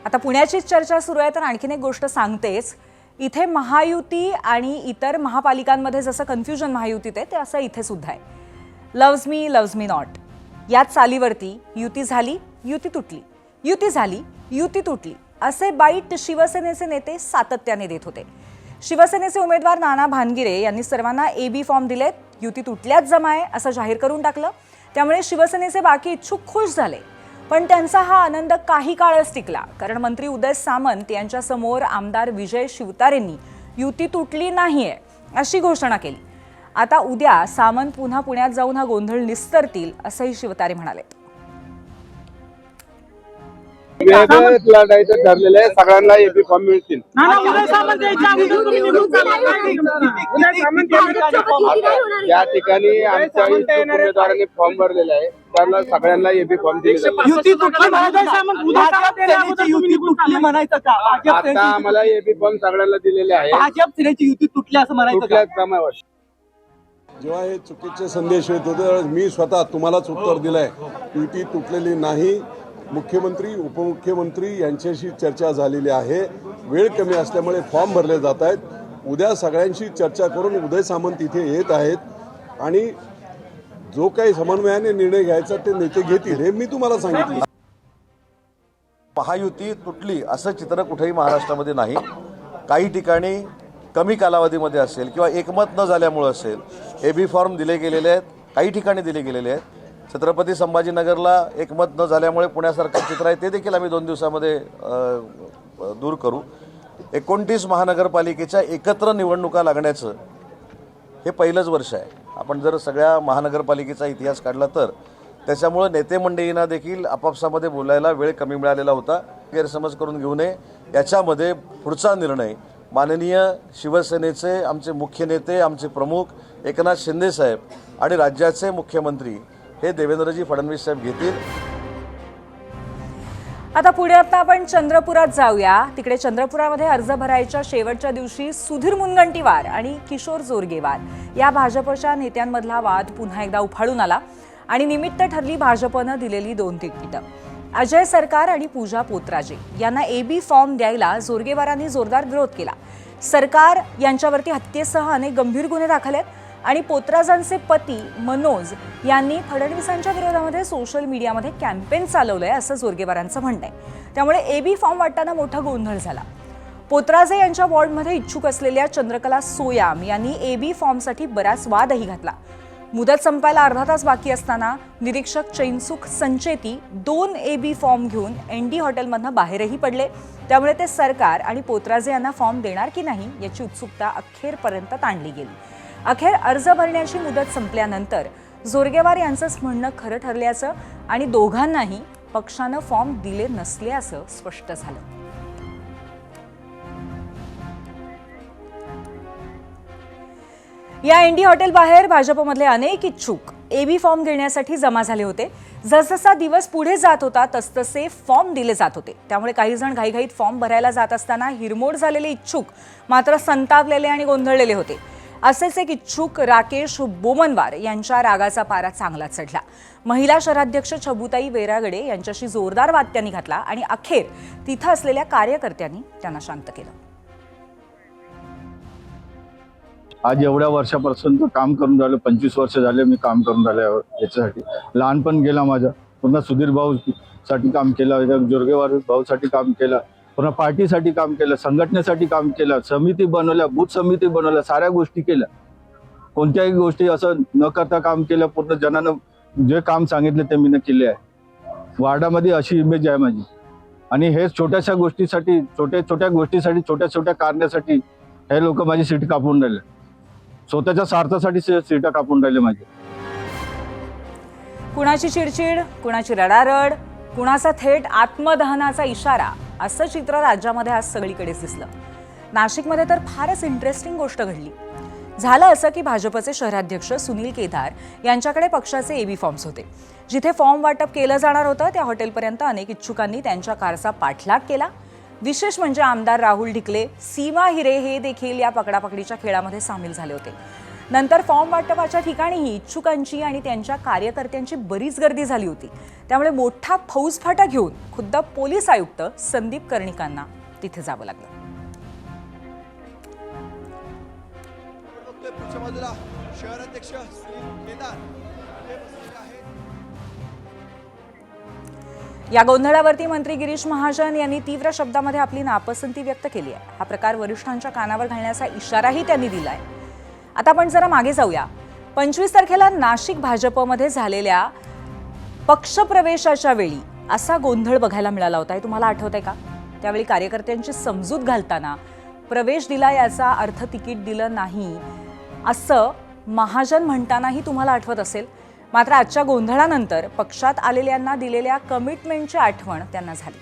आता पुण्याचीच चर्चा सुरू आहे तर आणखीन एक गोष्ट सांगतेच. इथे महायुती आणि इतर महापालिकांमध्ये जसं कन्फ्युजन महायुतीत आहे ते असं इथे सुद्धा आहे. लव्ज मी नॉट या चालीवरती युती झाली, युती तुटली, युती झाली, युती तुटली, असे बाईट शिवसेनेचे नेते सातत्याने देत होते. शिवसेनेचे उमेदवार नाना भानगिरे यांनी सर्वांना AB फॉर्म दिलेत, युती तुटल्याच जमाय असं जाहीर करून टाकलं. त्यामुळे शिवसेनेचे बाकी इच्छुक खुश झाले. पण त्यांचा हा आनंद काही काळच टिकला, कारण मंत्री उदय सामंत यांच्या समोर आमदार विजय शिवतारेंनी युती तुटली नाहीये अशी घोषणा केली. आता उद्या सामंत पुन्हा पुण्यात जाऊन हा गोंधळ निस्तरतील असंही शिवतारे म्हणाले. लढायचं ठरलेलं आहे, सगळ्यांना AB फॉर्म मिळतील. या ठिकाणी आमच्या उमेदवारांनी फॉर्म भरलेला आहे, त्यांना सगळ्यांना AB फॉर्म दिले. आता आम्हाला AB फॉर्म सगळ्यांना दिलेले आहे. युती तुटल्याच जमावर जेव्हा हे चुकीचे संदेश येत होते मी स्वतः तुम्हालाच उत्तर दिलंय, युती तुटलेली नाही. मुख्यमंत्री उपमुख्यमंत्री यांच्याशी चर्चा झालेली आहे. वेळ कमी असल्यामुळे फॉर्म भरले जात आहेत. उद्या सगळ्यांशी चर्चा करून उदय सामंत इथे येत आहेत आणि जो काही समन्वयाने निर्णय घ्यायचा ते नेते घेतील हे मी तुम्हाला सांगितलं. महायुती तुटली असं चित्र कुठेही महाराष्ट्रामध्ये नाही. काही ठिकाणी कमी कालावधीमध्ये असेल किंवा एकमत न झाल्यामुळं असेल AB फॉर्म दिले गेलेले आहेत, काही ठिकाणी दिले गेलेले आहेत. छत्रपती संभाजीनगरला एकमत न झाल्यामुळे पुण्यासारखं चित्र आहे ते देखील आम्ही 2 दिवसामध्ये दूर करू. 29 महानगरपालिकेच्या एकत्र निवडणुका लागण्याचं हे पहिलंच वर्ष आहे. आपण जर सगळ्या महानगरपालिकेचा इतिहास काढला तर त्याच्यामुळं नेते मंडळींना देखील आपापसामध्ये बोलायला वेळ कमी मिळालेला होता. गैरसमज करून घेऊ नये. याच्यामध्ये पुढचा निर्णय माननीय शिवसेनेचे आमचे मुख्य नेते, आमचे प्रमुख एकनाथ शिंदे साहेब आणि राज्याचे मुख्यमंत्री हे देवेंद्रजी फडणवीस साहेब घेतील. आता पुण्यात आपण चंद्रपुरात जाऊया. तिकडे चंद्रपुरामध्ये अर्ज भरायच्या शेवटच्या दिवशी सुधीर मुनगंटीवार आणि किशोर जोरगेवार या भाजपच्या नेत्यांमधला वाद पुन्हा एकदा उफाळून आला आणि निमित्त ठरली भाजपनं दिलेली 2 तिकीटं. अजय सरकार आणि पूजा पोतराजे यांना AB फॉर्म द्यायला जोरगेवारांनी जोरदार विरोध केला. सरकार यांच्यावरती हत्येसह अनेक गंभीर गुन्हे दाखल आहेत आणि पोतराजांचे पती मनोज यांनी फडणवीसांच्या विरोधामध्ये सोशल मीडियामध्ये कॅम्पेन चालवलंय असं जोरगेवारांचं म्हणणं आहे. त्यामुळे AB फॉर्म वाटताना मोठा गोंधळ झाला. पोतराजे यांच्या वॉर्डमध्ये इच्छुक असलेल्या चंद्रकला सोयाम यांनी AB फॉर्मसाठी बराच वादही घातला. मुदत संपायला अर्धा तास बाकी असताना निरीक्षक चैनसुख संचेती 2 AB फॉर्म घेऊन ND हॉटेलमधनं बाहेरही पडले. त्यामुळे ते सरकार आणि पोतराजे यांना फॉर्म देणार की नाही याची उत्सुकता अखेरपर्यंत ताणली गेली. अखेर अर्ज भरण्याची मुदत संपल्यानंतर जोरगेवार यांचंच म्हणणं खरं ठरल्याचं आणि दोघांनाही पक्षानं फॉर्म दिले नसल्याचं स्पष्ट झालं. या ND हॉटेल बाहेर भाजपमधले अनेक इच्छुक AB फॉर्म घेण्यासाठी जमा झाले होते. जसजसा दिवस पुढे जात होता तसतसे फॉर्म दिले जात होते. त्यामुळे काही जण घाईघाईत फॉर्म भरायला जात असताना हिरमोड झालेले इच्छुक मात्र संतापलेले आणि गोंधळलेले होते. असेच एक इच्छुक राकेश बोमनवार यांच्या रागाचा पारा चांगला चढला. महिला शहराध्यक्ष छबुताई वेरागडे यांच्याशी जोरदार वाद त्यांनी घातला आणि अखेर तिथं असलेल्या कार्यकर्त्यांनी त्यांना शांत केलं. आज एवढ्या वर्षापासून काम करून राहिलो, 25 वर्ष झाले मी काम करून राहिल्यावर याच्यासाठी. लहानपण गेला माझा. पुन्हा सुधीर भाऊ साठी काम केलं, जोरगेवार भाऊसाठी काम केलं, पुन्हा पार्टीसाठी काम केलं, संघटनेसाठी काम केलं, समिती बनवल्या, बूथ समिती बनवल्या, साऱ्या गोष्टी केल्या. कोणत्याही गोष्टी असं न करता काम केलं. पूर्ण जणांना जे काम सांगितले ते मी केले आहे. वार्डामध्ये अशी इमेज आहे माझी. आणि हे छोट्याशा गोष्टीसाठी, छोट्या गोष्टीसाठी, छोट्या कारणासाठी हे लोक माझी सीट कापून राहिले. स्वतःच्या स्वार्थासाठी सीटा कापून राहिले माझे. कुणाची चिडचिड, कुणाची रडारड, कुणाचा थेट आत्मदहनाचा इशारा असं चित्र राज्यामध्ये आज सगळीकडेच दिसलं. नाशिकमध्ये तर फारच इंटरेस्टिंग गोष्ट घडली. झालं असं की भाजपचे शहराध्यक्ष सुनील केदार यांच्याकडे पक्षाचे AB फॉर्म्स होते. जिथे फॉर्म वाटप केलं जाणार होतं त्या हॉटेलपर्यंत अनेक इच्छुकांनी त्यांच्या कारचा पाठलाग केला. विशेष म्हणजे आमदार राहुल ढिकले, सीमा हिरे हे देखील या पकडापकडीच्या खेळामध्ये सामील झाले होते. नंतर फॉर्म वाटपाच्या ठिकाणीही इच्छुकांची आणि त्यांच्या कार्यकर्त्यांची बरीच गर्दी झाली होती. त्यामुळे मोठा फौजफाटा घेऊन खुद्द पोलीस आयुक्त संदीप कर्णिकांना तिथे जावं लागलं. या गोंधळावरती मंत्री गिरीश महाजन यांनी तीव्र शब्दामध्ये आपली नापसंती व्यक्त केली आहे. हा प्रकार वरिष्ठांच्या कानावर घालण्याचा इशाराही त्यांनी दिलाय. आता आपण जरा मागे जाऊया. 25 तारखेला नाशिक भाजपमध्ये झालेल्या पक्षप्रवेशाच्या वेळी असा गोंधळ बघायला मिळाला होता. हे तुम्हाला आठवतंय का? त्यावेळी कार्यकर्त्यांची समजूत घालताना प्रवेश दिला याचा अर्थ तिकीट दिलं नाही असं महाजन म्हणतानाही तुम्हाला आठवत असेल. मात्र आजच्या गोंधळानंतर पक्षात आलेल्यांना दिलेल्या कमिटमेंटची आठवण त्यांना झाली.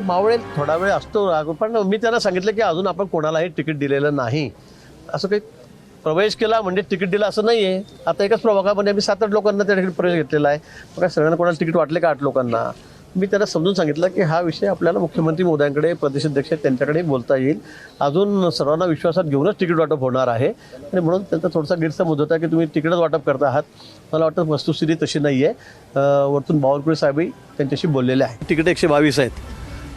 मावळेल थोडा वेळ असतो राग, पण मी त्यांना सांगितलं की अजून आपण कोणालाही तिकीट दिलेलं नाही. असं काही प्रवेश केला म्हणजे तिकीट दिलं असं नाही आहे. आता एकाच प्रभागामध्ये आम्ही 7-8 लोकांना त्या ठिकाणी प्रवेश घेतलेला आहे. मग काय सगळ्यांना कोणाला तिकीट वाटले का 8 लोकांना? मी त्यांना समजून सांगितलं की हा विषय आपल्याला मुख्यमंत्री महोदयांकडे, प्रदेशाध्यक्ष त्यांच्याकडे बोलता येईल. अजून सर्वांना विश्वासात घेऊनच तिकीट वाटप होणार आहे आणि म्हणून त्यांचा थोडासा गैरसमज होता की तुम्ही तिकीटच वाटप करता आहात. मला वाटतं वस्तुस्थिती तशी नाही आहे. वरतून बावनकुळे साहेबही त्यांच्याशी बोललेले आहे. तिकीट 122 आहेत.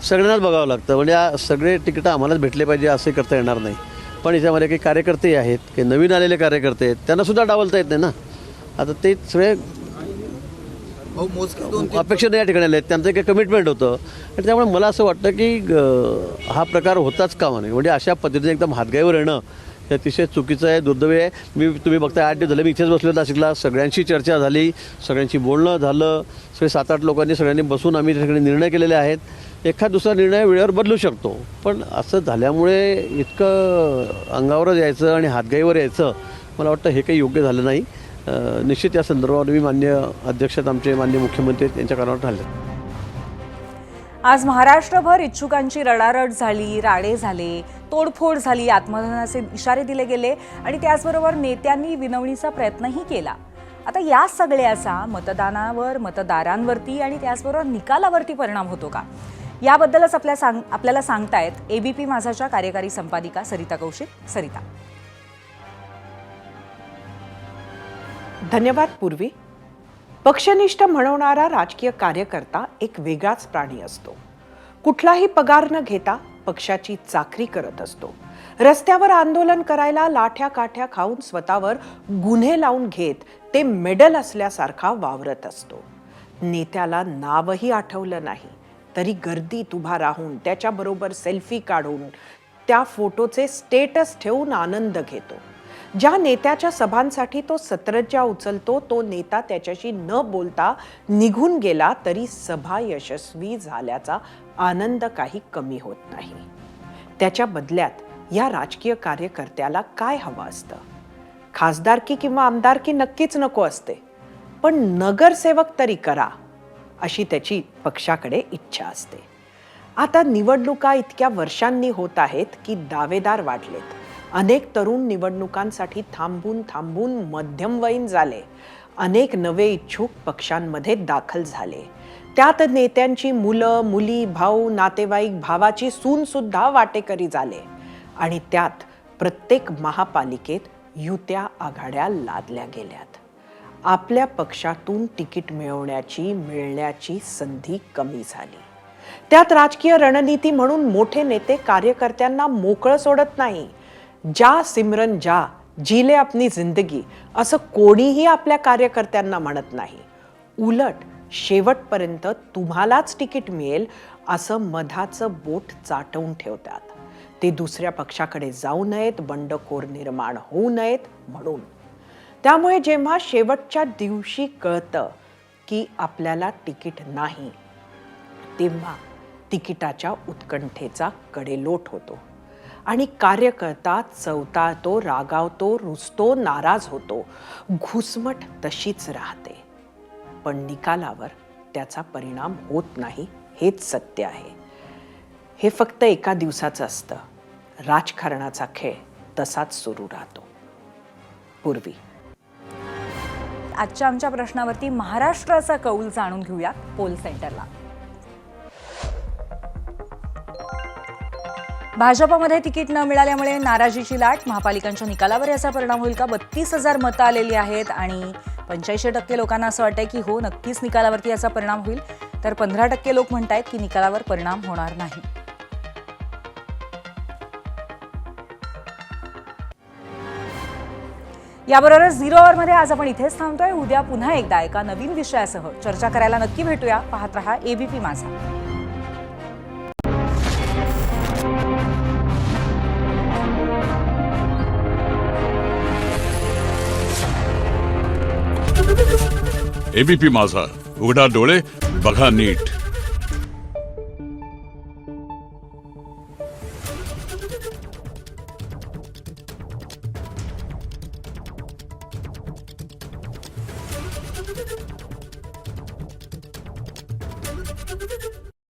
सगळ्यांनाच बघावं लागतं. म्हणजे सगळे तिकीटं आम्हालाच भेटले पाहिजे असं करता येणार नाही. पण याच्यामध्ये काही कार्यकर्ते आहेत, काही नवीन आलेले कार्यकर्ते आहेत, त्यांनासुद्धा डावलता येत नाही ना. आता ते सगळे अपेक्षा या ठिकाणी आल्या आहेत, त्यांचं काही कमिटमेंट होतं आणि त्यामुळे मला असं वाटतं की हा प्रकार होताच कामा नये. म्हणजे अशा पद्धतीने एकदम हातगाईवर येणं हे अतिशय चुकीचं आहे, दुर्दैवी आहे. तुम्ही बघता 8 दिवस झाले मी इथेच बसलो नाशिकला, सगळ्यांशी चर्चा झाली, सगळ्यांशी बोलणं झालं, सगळे 7-8 लोकांनी सगळ्यांनी बसून आम्ही त्या ठिकाणी निर्णय केलेले आहेत. एखाद दुसरा निर्णय वेळेवर बदलू शकतो, पण असं झाल्यामुळे इतकं अंगावरच यायचं आणि हातगाईवर यायचं मला वाटतं हे काही योग्य झालं नाही. निश्चित या संदर्भावर मी माननीय अध्यक्षात आमचे माननीय मुख्यमंत्री त्यांच्या कानावर ठाणले. आज महाराष्ट्रभर इच्छुकांची रडारड झाली, राडे झाले, तोडफोड झाली, आत्मदहनाचे इशारे दिले गेले आणि त्याचबरोबर नेत्यांनी विनवणीचा प्रयत्नही केला. आता या सगळ्याचा मतदानावर, मतदारांवरती आणि त्याचबरोबर निकालावरती परिणाम होतो का, याबद्दलच आपल्याला सांगतायत एबीपी माझाच्या कार्यकारी संपादिका सरिता कौशिक. सरिता. धन्यवाद पूर्वी. पक्षनिष्ठ म्हणवणारा राजकीय कार्यकर्ता एक वेगळाच प्राणी असतो. कुठलाही पगार न घेता पक्षाची चाकरी करत असतो. रस्त्यावर आंदोलन करायला लाठ्या काठ्या खाऊन स्वतःवर गुन्हे लावून घेत ते मेडल असल्यासारखा वावरत असतो. नेत्याला नावही आठवलं नाही तरी गर्दीत उभा राहून त्याच्याबरोबर सेल्फी काढून त्या फोटोचे स्टेटस ठेवून आनंद घेतो. ज्या नेत्याच्या सभांसाठी तो सतरज्जा उचलतो तो नेता त्याच्याशी न बोलता निघून गेला तरी सभा यशस्वी झाल्याचा आनंद काही कमी होत नाही. त्याच्या बदल्यात या राजकीय कार्यकर्त्याला काय हवं असतं? खासदारकी किंवा आमदारकी नक्कीच नको असते, पण नगरसेवक तरी करा अशी त्याची पक्षाकडे इच्छा असते. आता निवडणुका इतक्या वर्षांनी होत आहेत की दावेदार वाढलेत. अनेक तरुण निवडणुकांसाठी थांबून थांबून मध्यमवयीन झाले. अनेक नवे इच्छुक पक्षांमध्ये दाखल झाले. त्यात नेत्यांची मुलं, मुली, भाऊ, नातेवाईक, भावाची सून सुद्धा वाटेकरी झाले. आणि त्यात प्रत्येक महापालिकेत युत्या आघाड्या लादल्या गेल्यात. आपल्या पक्षातून तिकीट मिळण्याची संधी कमी झाली. त्यात राजकीय रणनीती म्हणून मोठे नेते कार्यकर्त्यांना मोकळं सोडत नाही. जा सिमरन जा, जीले अपनी जिंदगी असं कोणीही आपल्या कार्यकर्त्यांना म्हणत नाही. उलट शेवटपर्यंत तुम्हालाच तिकीट मिळेल असं मधाचं बोट चाटवून ठेवतात. ते दुसऱ्या पक्षाकडे जाऊ नयेत, बंडखोर निर्माण होऊ नयेत म्हणून. त्यामुळे जेव्हा शेवटच्या दिवशी कळतं की आपल्याला तिकीट नाही, तेव्हा तिकिटाच्या उत्कंठेचा कडेलोट होतो आणि कार्यकर्ता चवताळतो, रागावतो, रुसतो, नाराज होतो. घुसमट तशीच राहते, पण निकालावर त्याचा परिणाम होत नाही हेच सत्य आहे. हे फक्त एका दिवसाचं असतं. राजकारणाचा खेळ तसाच सुरू राहतो. पूर्वी आजच्या आमच्या प्रश्नावरती महाराष्ट्राचा कौल जाणून घेऊया पोल सेंटरला. भाजपमध्ये तिकीट न मिळाल्यामुळे नाराजीची लाट. महापालिकांच्या निकालावर याचा परिणाम होईल का? 32,000 मतं आलेली आहेत आणि 85% लोकांना असं वाटतंय की हो, नक्कीच निकालावरती याचा परिणाम होईल, तर 15% लोक म्हणतायत की निकालावर परिणाम होणार नाही. याबरोबरच 0 आवरमध्ये आज आपण इथेच थांबतोय. उद्या पुन्हा एकदा एका नवीन विषयासह चर्चा करायला नक्की भेटूया. पाहत रहा एबीपी माझा. एबीपी माझा, उघडा डोळे बघा नीट.